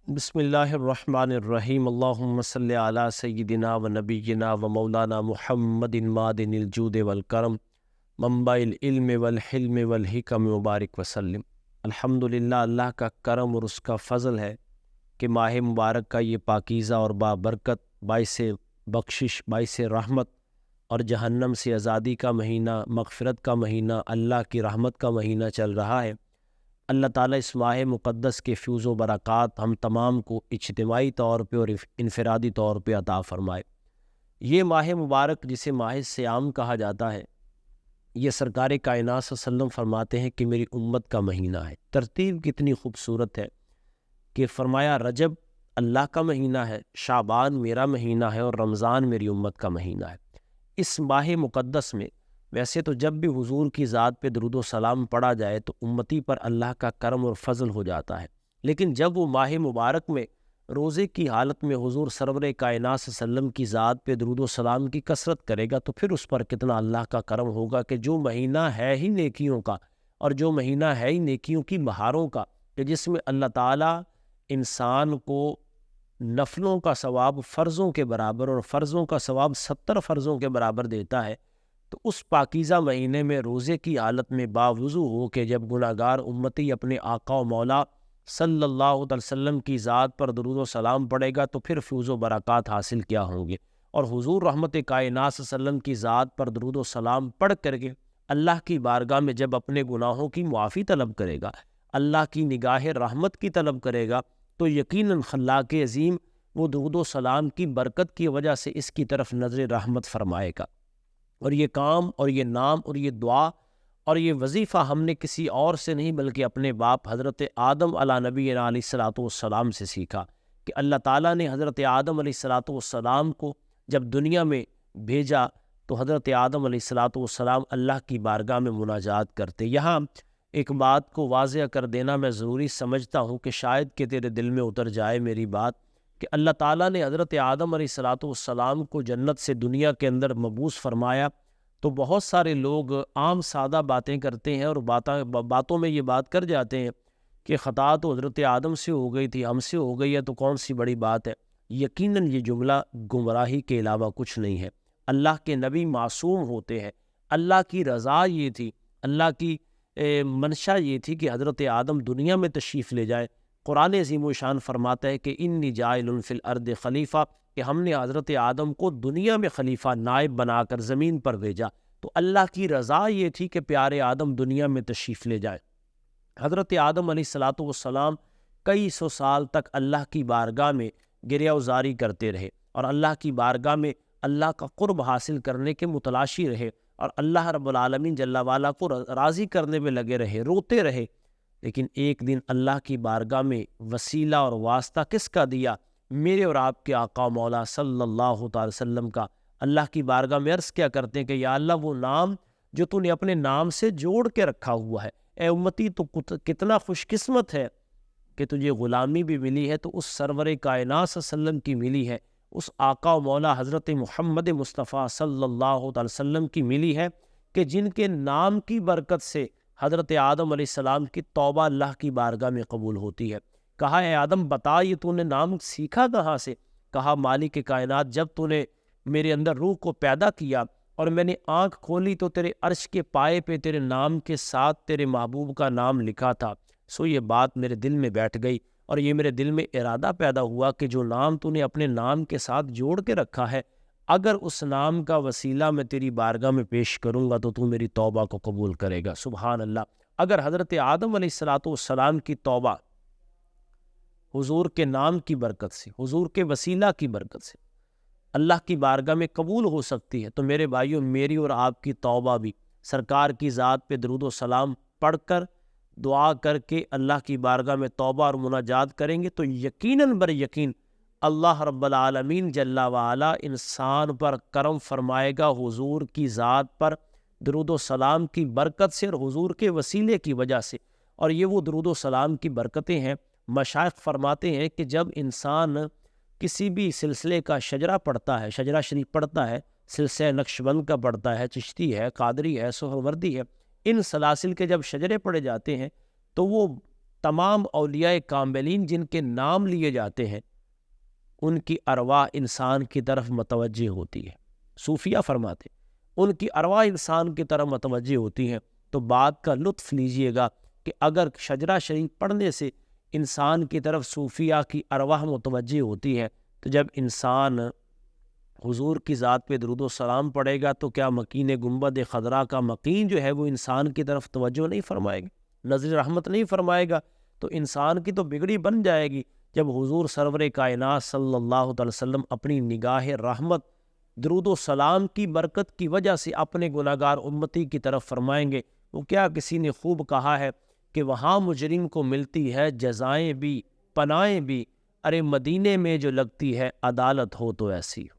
بسم اللہ الرحمن الرحیم، اللہم صلی علی سیدنا و نبینا و مولانا محمد معدن الجود والکرم منبع العلم والحلم والحکم مبارک وسلم۔ الحمدللہ، اللہ کا کرم اور اس کا فضل ہے کہ ماہ مبارک کا یہ پاکیزہ اور بابرکت، باعث بخشش، باعث رحمت اور جہنم سے آزادی کا مہینہ، مغفرت کا مہینہ، اللہ کی رحمت کا مہینہ چل رہا ہے۔ اللہ تعالیٰ اس ماہ مقدس کے فیوز و برکات ہم تمام کو اجتماعی طور پہ اور انفرادی طور پہ عطا فرمائے۔ یہ ماہ مبارک جسے ماہ صیام کہا جاتا ہے، یہ سرکار کائنات صلی اللہ علیہ وسلم فرماتے ہیں کہ میری امت کا مہینہ ہے۔ ترتیب کتنی خوبصورت ہے کہ فرمایا رجب اللہ کا مہینہ ہے، شعبان میرا مہینہ ہے، اور رمضان میری امت کا مہینہ ہے۔ اس ماہ مقدس میں ویسے تو جب بھی حضور کی ذات پہ درود و سلام پڑھا جائے تو امتی پر اللہ کا کرم اور فضل ہو جاتا ہے، لیکن جب وہ ماہ مبارک میں روزے کی حالت میں حضور سرور کائنات صلی اللہ علیہ وسلم کی ذات پہ درود و سلام کی کثرت کرے گا تو پھر اس پر کتنا اللہ کا کرم ہوگا کہ جو مہینہ ہے ہی نیکیوں کا، اور جو مہینہ ہے ہی نیکیوں کی بہاروں کا، کہ جس میں اللہ تعالیٰ انسان کو نفلوں کا ثواب فرضوں کے برابر اور فرضوں کا ثواب 70 فرضوں کے برابر دیتا ہے، تو اس پاکیزہ مہینے میں روزے کی حالت میں باوضو ہو کے جب گناہگار امتی اپنے آقا و مولا صلی اللہ علیہ وسلم کی ذات پر درود و سلام پڑے گا تو پھر فیوز و برکات حاصل کیا ہوں گے۔ اور حضور رحمت کائنات صلی اللہ علیہ وسلم کی ذات پر درود و سلام پڑھ کر کے اللہ کی بارگاہ میں جب اپنے گناہوں کی معافی طلب کرے گا، اللہ کی نگاہ رحمت کی طلب کرے گا، تو یقیناً خلاق عظیم وہ درود و سلام کی برکت کی وجہ سے اس کی طرف نظر رحمت فرمائے گا۔ اور یہ کام اور یہ نام اور یہ دعا اور یہ وظیفہ ہم نے کسی اور سے نہیں بلکہ اپنے باپ حضرت آدم علیہ نبی علیہ الصلوۃ والسلام سے سیکھا، کہ اللہ تعالیٰ نے حضرت آدم علیہ الصلوۃ والسلام کو جب دنیا میں بھیجا تو حضرت آدم علیہ الصلوۃ والسلام اللہ کی بارگاہ میں مناجات کرتے۔ یہاں ایک بات کو واضح کر دینا میں ضروری سمجھتا ہوں کہ شاید کہ تیرے دل میں اتر جائے میری بات، کہ اللہ تعالیٰ نے حضرت آدم علیہ الصلوۃ والسلام کو جنت سے دنیا کے اندر مبعوث فرمایا تو بہت سارے لوگ عام سادہ باتیں کرتے ہیں اور باتوں میں یہ بات کر جاتے ہیں کہ خطا تو حضرت آدم سے ہو گئی تھی، ہم سے ہو گئی ہے تو کون سی بڑی بات ہے۔ یقیناً یہ جملہ گمراہی کے علاوہ کچھ نہیں ہے۔ اللہ کے نبی معصوم ہوتے ہیں، اللہ کی رضا یہ تھی، اللہ کی منشا یہ تھی کہ حضرت آدم دنیا میں تشریف لے جائے۔ قرآن عظیم و شان فرماتا ہے کہ انی جاعل فی الارض خلیفہ، کہ ہم نے حضرت آدم کو دنیا میں خلیفہ نائب بنا کر زمین پر بھیجا، تو اللہ کی رضا یہ تھی کہ پیارے آدم دنیا میں تشریف لے جائے۔ حضرت آدم علیہ الصلوۃ والسلام کئی سو سال تک اللہ کی بارگاہ میں گریہ وزاری کرتے رہے اور اللہ کی بارگاہ میں اللہ کا قرب حاصل کرنے کے متلاشی رہے، اور اللہ رب العالمین جل وعلا کو راضی کرنے میں لگے رہے، روتے رہے۔ لیکن ایک دن اللہ کی بارگاہ میں وسیلہ اور واسطہ کس کا دیا؟ میرے اور آپ کے آقا مولا صلی اللہ تعالی وسلم کا۔ اللہ کی بارگاہ میں عرض کیا کرتے ہیں کہ یا اللہ، وہ نام جو تو نے اپنے نام سے جوڑ کے رکھا ہوا ہے، اے امتی تو کتنا خوش قسمت ہے کہ تجھے غلامی بھی ملی ہے تو اس سرور کائنات صلی اللہ علیہ وسلم کی ملی ہے، اس آقا و مولا حضرت محمد مصطفیٰ صلی اللہ تعالی وسلم کی ملی ہے، کہ جن کے نام کی برکت سے حضرت آدم علیہ السلام کی توبہ اللہ کی بارگاہ میں قبول ہوتی ہے۔ کہا اے آدم بتا یہ تو نے نام سیکھا کہاں سے؟ کہا مالک کائنات، جب تو نے میرے اندر روح کو پیدا کیا اور میں نے آنکھ کھولی تو تیرے عرش کے پائے پہ تیرے نام کے ساتھ تیرے محبوب کا نام لکھا تھا، سو یہ بات میرے دل میں بیٹھ گئی اور یہ میرے دل میں ارادہ پیدا ہوا کہ جو نام تو نے اپنے نام کے ساتھ جوڑ کے رکھا ہے، اگر اس نام کا وسیلہ میں تیری بارگاہ میں پیش کروں گا تو میری توبہ کو قبول کرے گا۔ سبحان اللہ! اگر حضرت آدم علیہ الصلوۃ والسلام کی توبہ حضور کے نام کی برکت سے، حضور کے وسیلہ کی برکت سے اللہ کی بارگاہ میں قبول ہو سکتی ہے، تو میرے بھائیوں، میری اور آپ کی توبہ بھی سرکار کی ذات پہ درود و سلام پڑھ کر دعا کر کے اللہ کی بارگاہ میں توبہ اور مناجات کریں گے تو یقیناً بر یقین اللہ رب العالمین جل وعلا انسان پر کرم فرمائے گا حضور کی ذات پر درود و سلام کی برکت سے اور حضور کے وسیلے کی وجہ سے۔ اور یہ وہ درود و سلام کی برکتیں ہیں۔ مشائخ فرماتے ہیں کہ جب انسان کسی بھی سلسلے کا شجرہ پڑھتا ہے، شجرہ شریف پڑھتا ہے، سلسلہ نقشبند کا پڑھتا ہے، چشتی ہے، قادری ہے، سہروردی ہے، ان سلاسل کے جب شجرے پڑھے جاتے ہیں تو وہ تمام اولیاء کاملین جن کے نام لیے جاتے ہیں ان کی ارواح انسان کی طرف متوجہ ہوتی ہے۔ صوفیہ فرماتے ان کی ارواح انسان کی طرف متوجہ ہوتی ہیں۔ تو بات کا لطف لیجئے گا کہ اگر شجرہ شریف پڑھنے سے انسان کی طرف صوفیہ کی ارواح متوجہ ہوتی ہے، تو جب انسان حضور کی ذات پہ درود و سلام پڑھے گا تو کیا مکین گنبد خضرا کا مکین جو ہے وہ انسان کی طرف توجہ نہیں فرمائے گا، نظر رحمت نہیں فرمائے گا؟ تو انسان کی تو بگڑی بن جائے گی جب حضور سرور کائنات صلی اللہ علیہ وسلم اپنی نگاہ رحمت درود و سلام کی برکت کی وجہ سے اپنے گناہگار امتی کی طرف فرمائیں گے۔ وہ کیا کسی نے خوب کہا ہے کہ وہاں مجرم کو ملتی ہے جزائیں بھی پناہیں بھی، ارے مدینے میں جو لگتی ہے عدالت ہو تو ایسی ہو۔